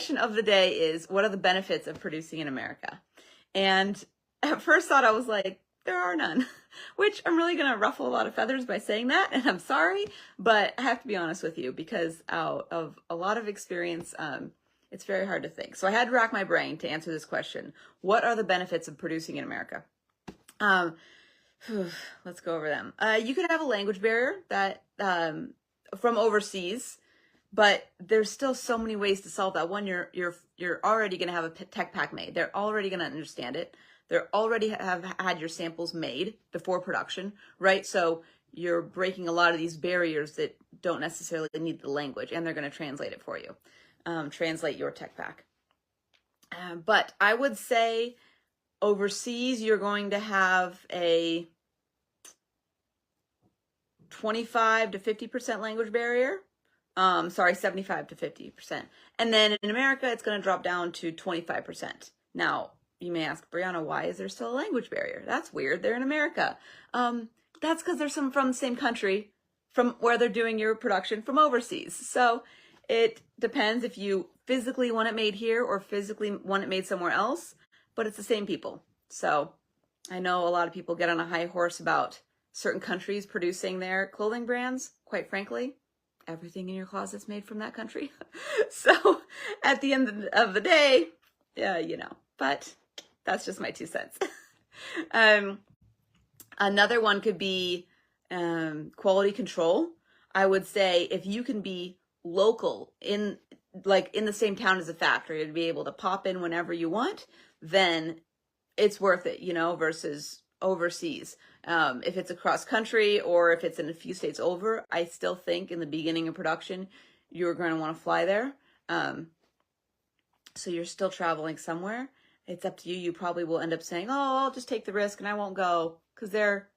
question of the day is, what are the benefits of producing in America? And at first thought, I was like, there are none, which I'm really going to ruffle a lot of feathers by saying that, and I'm sorry, but I have to be honest with you because out of a lot of experience, it's very hard to think. So I had to rack my brain to answer this question. What are the benefits of producing in America? Let's go over them. You could have a language barrier that from overseas, but there's still so many ways to solve that. One, you're already going to have a tech pack made. They're already going to understand it. They're already have had your samples made before production, right? So you're breaking a lot of these barriers that don't necessarily need the language, and they're going to translate it for you, translate your tech pack. But I would say overseas, you're going to have a 25 to 50% language barrier. 75 to 50%. And then in America, it's going to drop down to 25%. Now, you may ask, Brianna, why is there still a language barrier? That's weird. They're in America. That's because there's some from the same country from where they're doing your production from overseas. So it depends if you physically want it made here or physically want it made somewhere else, but it's the same people. So I know a lot of people get on a high horse about certain countries producing their clothing brands. Quite frankly, everything in your closet's made from that country. So at the end of the day, but that's just my 2 cents. Another one could be quality control. I would say if you can be local in the same town as a factory to be able to pop in whenever you want, then it's worth it, versus overseas. If it's across country or if it's in a few states over, I still think in the beginning of production, you're going to want to fly there. So you're still traveling somewhere. It's up to you. You probably will end up saying, oh, I'll just take the risk and I won't go because they're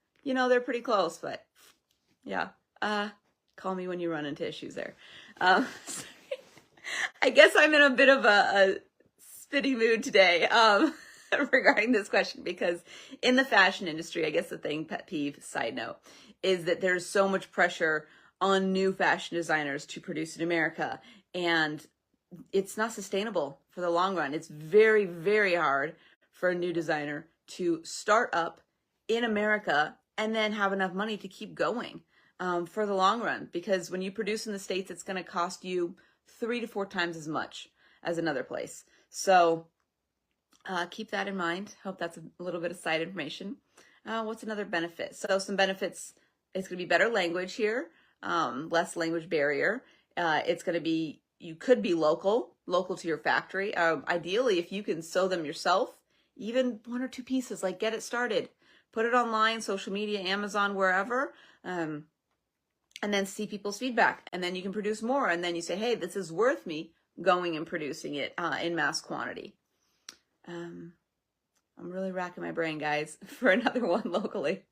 pretty close. But yeah, call me when you run into issues there. I guess I'm in a bit of a spitty mood today. Regarding this question, because in the fashion industry, I guess the thing, pet peeve, side note, is that there's so much pressure on new fashion designers to produce in America, and it's not sustainable for the long run. It's very, very hard for a new designer to start up in America and then have enough money to keep going for the long run, because when you produce in the States, it's going to cost you 3 to 4 times as much as another place. So keep that in mind. Hope that's a little bit of side information. What's another benefit? So some benefits, it's going to be better language here, less language barrier. It's going to be, you could be local to your factory. Ideally, if you can sew them yourself, even 1 or 2 pieces, get it started. Put it online, social media, Amazon, wherever, and then see people's feedback. And then you can produce more. And then you say, hey, this is worth me going and producing it in mass quantity. I'm really racking my brain, guys, for another one locally.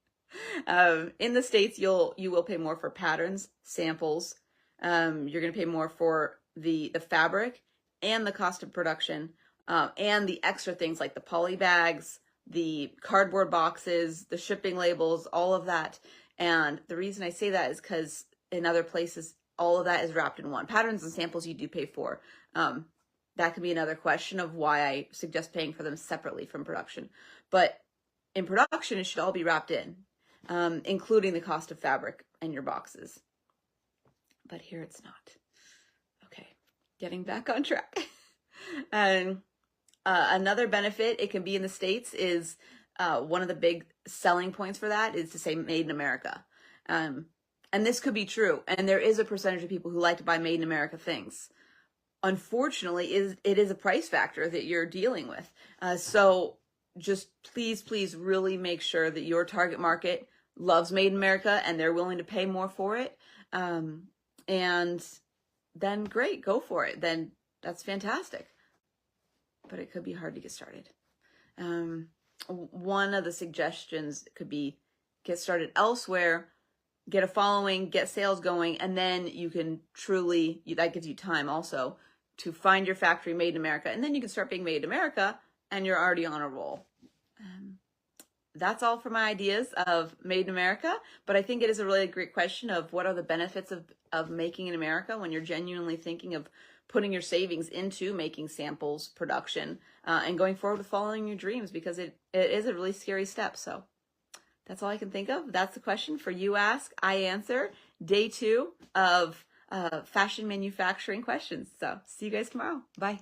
In the States, you will pay more for patterns, samples. You're going to pay more for the fabric and the cost of production, and the extra things like the poly bags, the cardboard boxes, the shipping labels, all of that. And the reason I say that is because in other places, all of that is wrapped in one. Patterns and samples you do pay for. That could be another question of why I suggest paying for them separately from production. But in production, it should all be wrapped in, including the cost of fabric and your boxes. But here it's not. Okay, getting back on track. And another benefit it can be in the States is one of the big selling points for that is to say made in America. And this could be true. And there is a percentage of people who like to buy made in America things. Unfortunately, it is a price factor that you're dealing with. So just please really make sure that your target market loves made in America and they're willing to pay more for it. And then great, go for it. Then that's fantastic. But it could be hard to get started. One of the suggestions could be get started elsewhere, get a following, get sales going, and then you can truly, that gives you time also to find your factory made in America, and then you can start being made in America and you're already on a roll. That's all for my ideas of made in America, but I think it is a really great question of what are the benefits of making in America when you're genuinely thinking of putting your savings into making samples, production, and going forward with following your dreams, because it is a really scary step. So that's all I can think of. That's the question for You Ask, I Answer, day 2 of fashion manufacturing questions. So see you guys tomorrow. Bye.